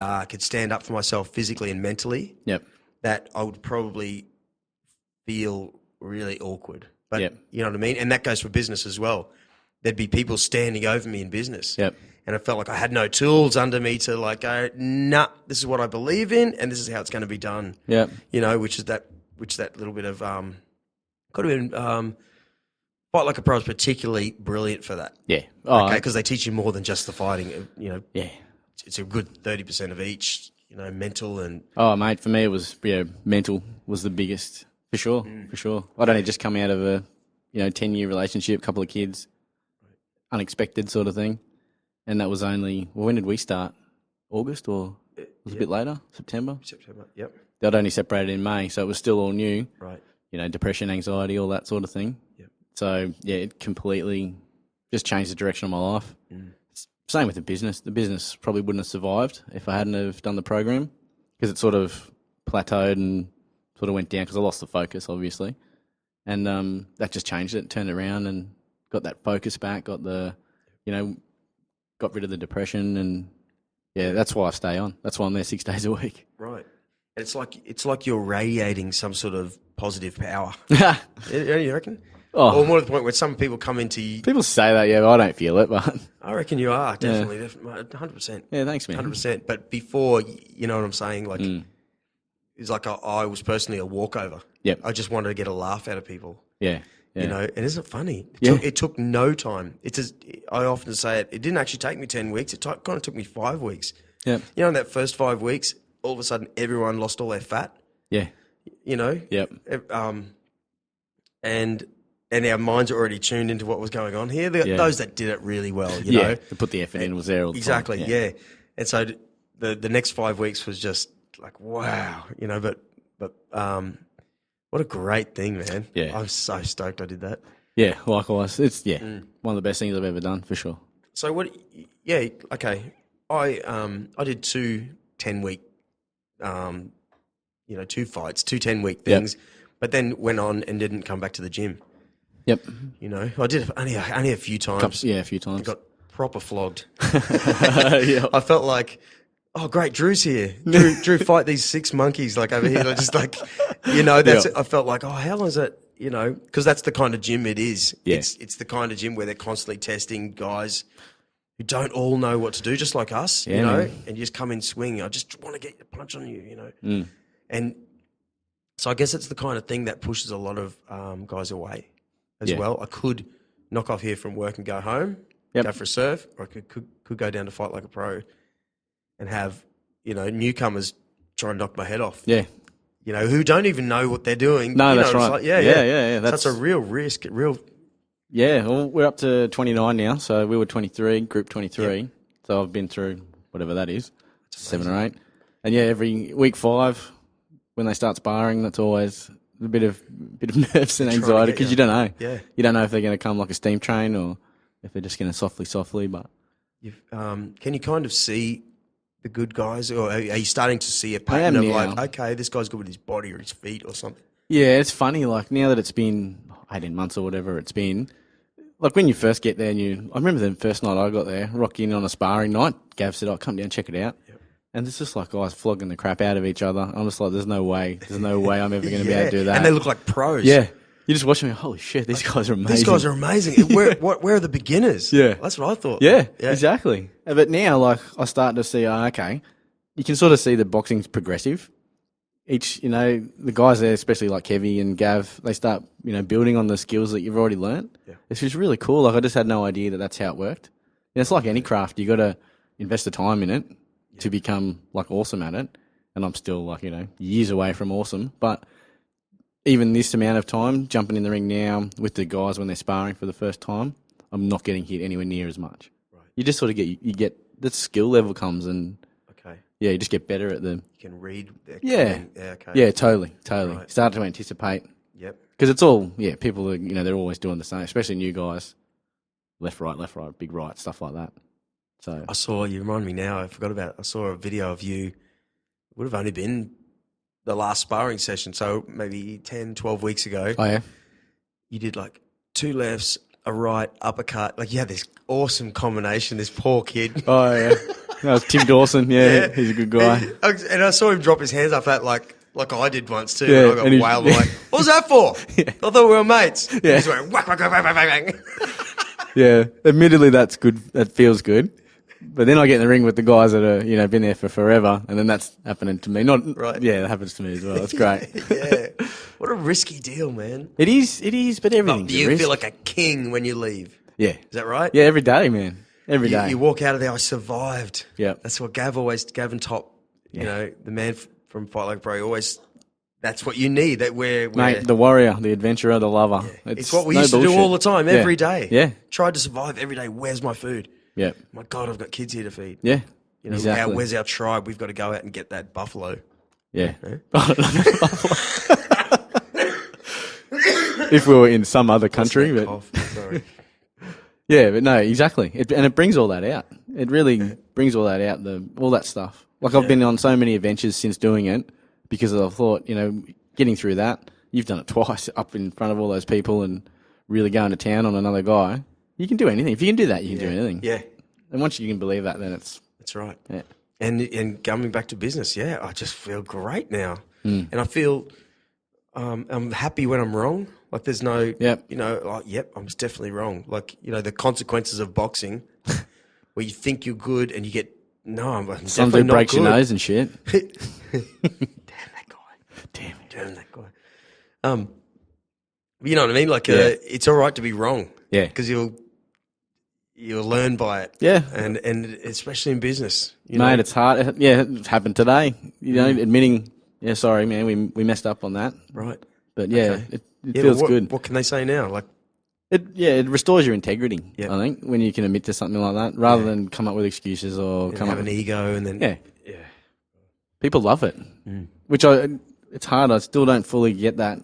could stand up for myself physically and mentally, Yep. that I would probably feel really awkward. But Yep. you know what I mean? And that goes for business as well. There'd be people standing over me in business. Yep. And I felt like I had no tools under me to like go, nah, this is what I believe in and this is how it's going to be done. Yep. You know, which that little bit of, could have been, Fight Like a Pro is particularly brilliant for that. Yeah. Okay, because they teach you more than just the fighting. You know, Yeah. it's a good 30% of each. You know, mental and Oh, mate, for me it was mental was the biggest for sure. For sure. I'd only just come out of a 10-year relationship, couple of kids, unexpected sort of thing, and that was only when did we start? August or was it a bit later? September. Yep. They'd only separated in May, so it was still all new. Right. Depression, anxiety, all that sort of thing. Yep. So yeah, it completely just changed the direction of my life. Same with the business. The business probably wouldn't have survived if I hadn't have done the program, because it sort of plateaued and sort of went down because I lost the focus, obviously. And that just changed it, turned it around and got that focus back, got rid of the depression, and yeah, that's why I stay on. That's why I'm there 6 days a week. Right. And it's like you're radiating some sort of positive power. You reckon? Oh. Or more to the point where some people come into you. People say that, yeah, but I don't feel it, but I reckon you are, definitely, 100%. yeah, thanks, man. 100%. But before, you know what I'm saying? Like, it's like I was personally a walkover. Yep. I just wanted to get a laugh out of people. Yeah. You know, and isn't it funny? It took no time. I often say it didn't actually take me 10 weeks. It kind of took me 5 weeks. Yeah. You know, in that first 5 weeks, all of a sudden everyone lost all their fat. Yeah. You know? Yep. And our minds are already tuned into what was going on here. Those that did it really well, you know. To put the effort in was there all the exactly, time. yeah. And so the next 5 weeks was just like, wow, you know, but what a great thing, man. Yeah. I'm so stoked I did that. Yeah, likewise. It's one of the best things I've ever done, for sure. So okay. I did 2 10-week, 2 fights, 2 10-week things, but then went on and didn't come back to the gym. Yep. You know, I did only a few times. A few times. I got proper flogged. Yeah. I felt like, oh, great, Drew's here. Drew fight these 6 monkeys like over here. Just like, you know, I felt like, oh, how long is it? You know, because that's the kind of gym it is. Yeah. It's the kind of gym where they're constantly testing guys who don't all know what to do, just like us, you know, and you just come in swinging. I just want to get a punch on you, you know. And so I guess it's the kind of thing that pushes a lot of guys away as well. I could knock off here from work and go home, go for a surf, or I could go down to Fight Like a Pro and have, you know, newcomers try and knock my head off. Yeah. You know, who don't even know what they're doing. No, you know, that's right. Like, yeah. That's a real risk. Yeah, well, we're up to 29 now, so we were 23, group 23. Yep. So I've been through whatever that is, 7 or 8. And yeah, every week 5, when they start sparring, that's always a bit of nerves and anxiety because you don't know. Yeah. You don't know if they're going to come like a steam train or if they're just going to softly. But can you kind of see the good guys, or are you starting to see a pattern of like, okay, this guy's good with his body or his feet or something? Yeah, it's funny. Like now that it's been 18 months or whatever it's been, like when you first get there, I remember the first night I got there, rock in on a sparring night. Gav said, "Oh, come down, check it out." Yep. And it's just like guys flogging the crap out of each other. I'm just like, there's no way I'm ever going to be able to do that. And they look like pros. Yeah. You just watch them and go, holy shit, these guys are amazing. Where are the beginners? Yeah. That's what I thought. Yeah, exactly. But now, like, I start to see, okay, you can sort of see the boxing's progressive. Each, the guys there, especially like Kevy and Gav, they start, building on the skills that you've already learnt. Yeah. It's just really cool. Like, I just had no idea that that's how it worked. It's like any craft. You got to invest the time in it to become, like, awesome at it. And I'm still, like, years away from awesome. But even this amount of time, jumping in the ring now with the guys when they're sparring for the first time, I'm not getting hit anywhere near as much. Right. You just sort of get the skill level comes and you just get better at them. You can read. Yeah, totally. Right. Start to anticipate. Yep. Because it's all people are they're always doing the same, especially new guys. Left, right, big right, stuff like that. So I saw, you remind me now, I saw a video of you. It would have only been the last sparring session, so maybe 10, 12 weeks ago. Oh, yeah? You did like 2 lefts, a right, uppercut. Like you had this awesome combination, this poor kid. Oh, yeah. That was Tim Dawson. Yeah, he's a good guy. And I saw him drop his hands up that like I did once too. Yeah, and I got wild. I'm like, what was that for? I thought we were mates. Yeah. He just went whack, whack, whack, whack, whack, whack. Yeah, admittedly, that's good. That feels good. But then I get in the ring with the guys that are, been there for forever, and then that's happening to me. Right. Yeah, that happens to me as well. It's great. Yeah. What a risky deal, man. It is, but everything's You a risk. feel like a king when you leave. Yeah. Is that right? Yeah, every day, man. Every day. You walk out of there, I survived. Yeah. That's what Gavin Top, the man from Fight Like Pro, always. That's what you need. That we're Mate, the warrior, the adventurer, the lover. Yeah. It's what we used to do all the time, every day. Yeah. Tried to survive every day. Where's my food? Yeah. My God, I've got kids here to feed. Yeah. Exactly. Where's our tribe? We've got to go out and get that buffalo. Yeah. If we were in some other country, but Sorry. yeah, but no, exactly. And it brings all that out. It really brings all that out. All that stuff. Like I've been on so many adventures since doing it because I thought, getting through that. You've done it twice up in front of all those people and really going to town on another guy. You can do anything. If you can do that, you can do anything. Yeah. And once you can believe that, then it's... That's right. Yeah. And coming back to business, I just feel great now. And I feel I'm happy when I'm wrong. Like there's no, I'm definitely wrong. Like, the consequences of boxing where you think you're good and you get, I'm Some definitely dude not breaks good. your nose and shit. Damn that guy. Damn that guy. You know what I mean? Like, it's all right to be wrong. Yeah. Because you'll learn by it. Yeah. And especially in business. Mate, it's hard. Yeah, it happened today. Admitting, sorry, man, we messed up on that. Right. But yeah, Okay. it feels good. What can they say now? Like, it restores your integrity, Yeah. I think, when you can admit to something like that, rather than come up with excuses or come have up an ego and then... Yeah. People love it, which it's hard. I still don't fully get that.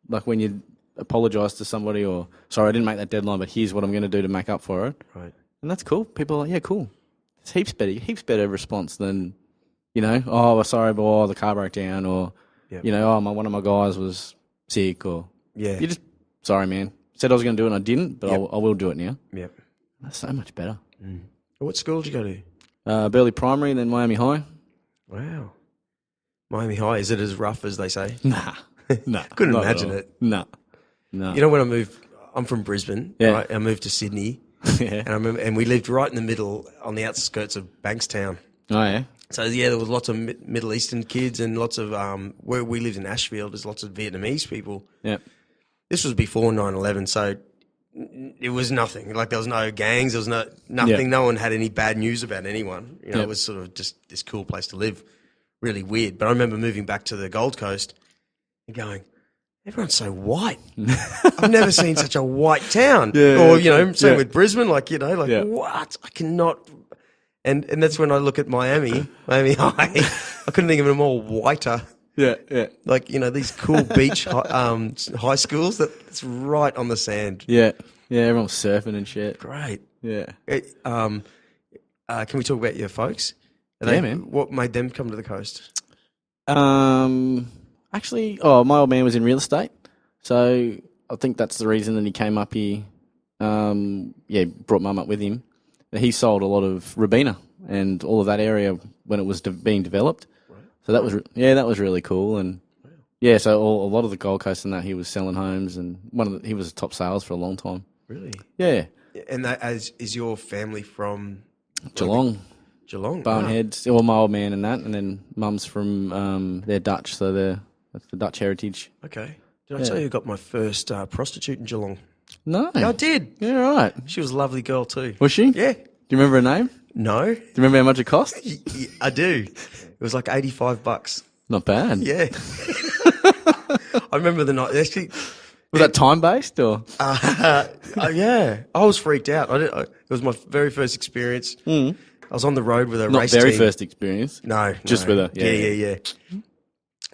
Like when you apologise to somebody or, sorry, I didn't make that deadline, but here's what I'm going to do to make up for it. Right. And that's cool. People are like, yeah, cool. It's heaps better response than, oh, sorry, but the car broke down or, one of my guys was sick or, you just, sorry, man. Said I was going to do it and I didn't, but I will do it now. Yep. That's so much better. What school did you go to? Burleigh Primary, then Miami High. Wow. Miami High, is it as rough as they say? Nah. Couldn't imagine it. No. When I moved, I'm from Brisbane, right? I moved to Sydney, Yeah. and I remember, and we lived right in the middle on the outskirts of Bankstown. Oh, yeah? So, there was lots of Middle Eastern kids and lots of, where we lived in Ashfield, there's lots of Vietnamese people. Yeah. This was before 9/11, so it was nothing. Like, there was no gangs, there was nothing. Yeah. No one had any bad news about anyone. Yeah. It was sort of just this cool place to live. Really weird. But I remember moving back to the Gold Coast and going, everyone's so white. I've never seen such a white town. Yeah, or, same with Brisbane, what? I cannot. And that's when I look at Miami High. I couldn't think of them all whiter. Yeah. Like, these cool beach high schools that's right on the sand. Yeah. Yeah, everyone's surfing and shit. Great. Yeah. Can we talk about your folks? Man. What made them come to the coast? Actually, my old man was in real estate, so I think that's the reason that he came up here. Brought Mum up with him. He sold a lot of Robina and all of that area when it was being developed. Right. So that was really cool. And so a lot of the Gold Coast and that he was selling homes, and he was top sales for a long time. Really? Yeah. And is your family from Geelong? Geelong, Boneheads. Well, my old man and that, and then Mum's from they're Dutch, so that's the Dutch heritage. Okay. Did I tell you I got my first prostitute in Geelong? No. Yeah, I did. Yeah, right. She was a lovely girl too. Was she? Yeah. Do you remember her name? No. Do you remember how much it cost? I do. It was like $85. Not bad. Yeah. I remember the night. Actually, was that time based or? Yeah. I was freaked out. It was my very first experience. I was on the road with a race team. Not very first experience. No. Just with her. Yeah.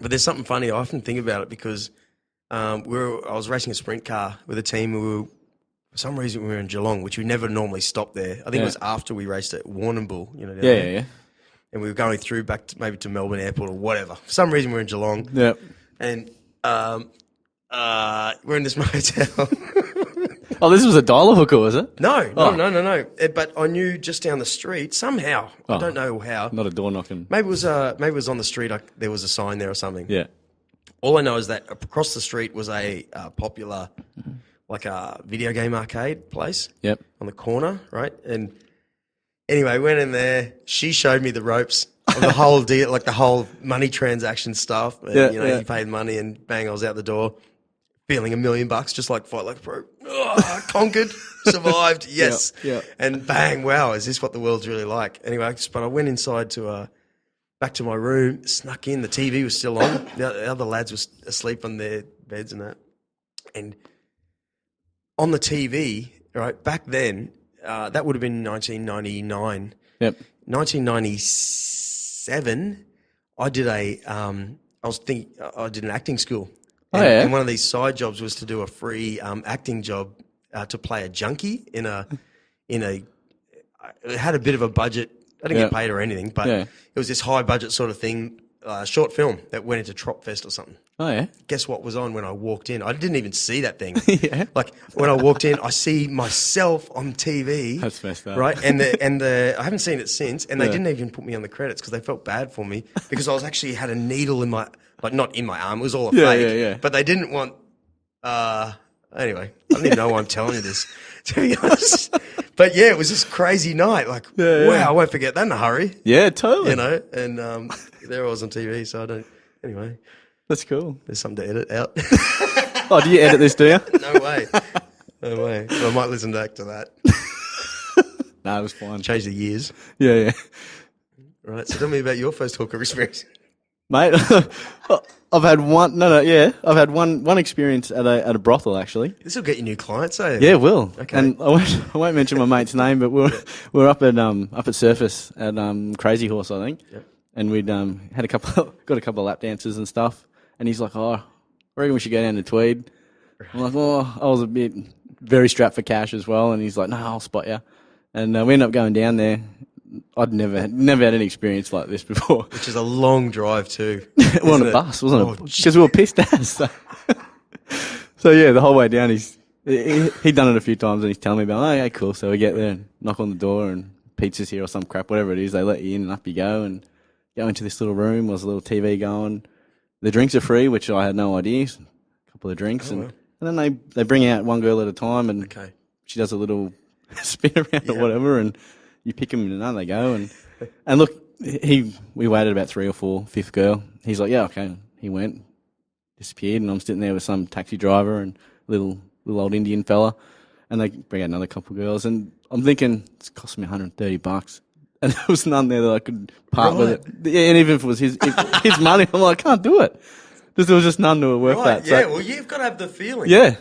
But there's something funny. I often think about it because I was racing a sprint car with a team who for some reason we were in Geelong, which we never normally stop there. I think it was after we raced at Warrnambool, down there. Yeah. And we were going through back to Melbourne Airport or whatever. For some reason we were in Geelong. Yeah. And we're in this motel. Oh, this was a dial hooker, was it? No. But I knew just down the street somehow. I don't know how. Not a door knocking. Maybe it was on the street. There was a sign there or something. Yeah. All I know is that across the street was a popular, like a video game arcade place. Yep. On the corner, right? And anyway, went in there. She showed me the ropes of the whole deal, like the whole money transaction stuff. And, you paid money and bang, I was out the door, feeling $1 million, just like Fight Like a Pro. Oh, conquered, survived, yes. Yeah. And bang, wow, is this what the world's really like? Anyway, but I went inside to back to my room, snuck in. The TV was still on. The other lads were asleep on their beds and that. And on the TV, right, back then, that would have been 1999. Yep. 1997, I did I did an acting school. And one of these side jobs was to do a free acting job to play a junkie in a. It had a bit of a budget. I didn't get paid or anything, but it was this high budget sort of thing, short film that went into Trop Fest or something. Oh, yeah? Guess what was on when I walked in? I didn't even see that thing. Yeah. Like when I walked in, I see myself on TV. That's messed up. Right? And I haven't seen it since, and they didn't even put me on the credits because they felt bad for me because I was actually had a needle in my, like not in my arm, it was all a fake. Yeah. But they didn't want, anyway, I don't even know why I'm telling you this, to be honest. But yeah, it was this crazy night. Like, wow, I won't forget that in a hurry. Yeah, totally. You know, and there I was on TV, so I don't, anyway. That's cool. There's something to edit out. Oh, do you edit this, do you? No way. I might listen back to that. No, it was fine. Change the years. Yeah. Right, so tell me about your first hooker experience. Mate, I've had one. I've had one experience at a brothel actually. This will get you new clients, eh? Yeah, it will. Okay. And I won't mention my mate's name, but we're up at Surface at Crazy Horse, I think. Yep. And we'd got a couple of lap dances and stuff. And he's like, "Oh, I reckon we should go down to Tweed." I'm like, "Oh," I was a bit very strapped for cash as well. And he's like, "No, I'll spot you." And we ended up going down there. I'd never had any experience like this before. Which is a long drive too. We're on a bus, wasn't it? Because we were pissed ass. So yeah, the whole way down, he'd done it a few times and he's telling me about, oh, yeah, cool. So we get there and knock on the door and pizza's here or some crap, whatever it is. They let you in and up you go and go into this little room. There's a little TV going. The drinks are free, which I had no idea. A couple of drinks. And then they bring out one girl at a time and she does a little spin around or whatever and you pick them and then they go. And look, we waited about 3 or 4, fifth girl. He's like, yeah, okay. He went, disappeared, and I'm sitting there with some taxi driver and little old Indian fella, and they bring out another couple of girls, and I'm thinking it's cost me $130, and there was none there that I could part with it. Yeah, and even if it was his money, I'm like, I can't do it. There was just none that were worth that. Yeah, well, you've got to have the feeling. Yeah.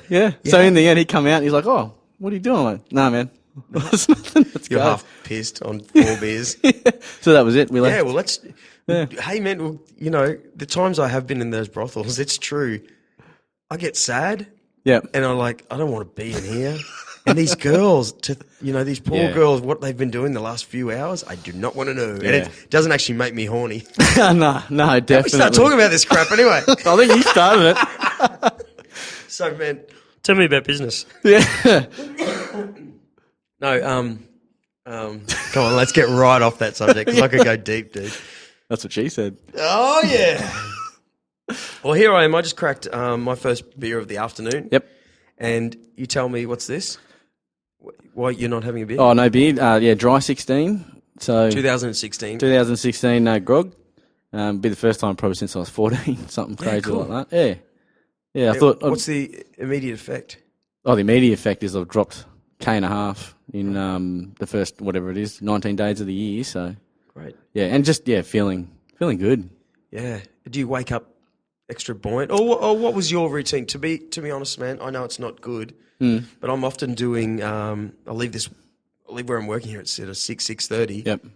So in the end, he come out and he's like, oh, what are you doing? I'm like, nah, man. It's nothing. You're half pissed on 4 beers. So that was it. We left. Yeah, well, let's. Yeah. Hey, man, well, you know, the times I have been in those brothels, it's true. I get sad. Yeah. And I'm like, I don't want to be in here. And these girls, these poor girls, what they've been doing the last few hours, I do not want to know. Yeah. And it doesn't actually make me horny. No, definitely. We start talking about this crap anyway. I think you started it. So, man, tell me about business. Yeah. No, come on, let's get right off that subject because I could go deep, dude. That's what she said. Oh, yeah. Well, here I am. I just cracked my first beer of the afternoon. Yep. And you tell me, what's this? Why you're not having a beer? Oh, no beer. Dry 16. So 2016. 2016, no grog. Be the first time probably since I was 14, something crazy like that. Yeah. I thought. What's the immediate effect? Oh, the immediate effect is I've dropped K1.5 in the first, whatever it is, 19 days of the year. So great. Yeah, and just feeling good. Yeah. Do you wake up extra buoyant? Or what was your routine? To be honest, man, I know it's not good, but I'm often doing. I leave where I'm working here at 6:30. Yep.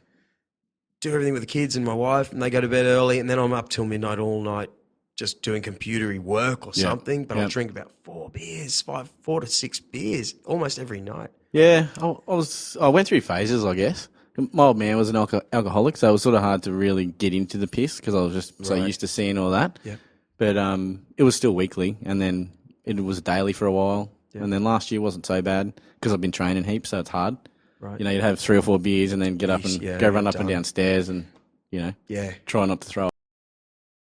Do everything with the kids and my wife, and they go to bed early, and then I'm up till midnight all night, just doing computery work or something. But I'll drink about 4 to 6 beers almost every night. Yeah, I went through phases, I guess. My old man was an alcoholic, so it was sort of hard to really get into the piss because I was just so used to seeing all that. Yeah. But it was still weekly, and then it was daily for a while, Yeah. And then last year wasn't so bad because I've been training heaps, so it's hard. Right. You know, you'd have 3 or 4 beers and then get up and go run up and down stairs and, you know, Yeah. try not to throw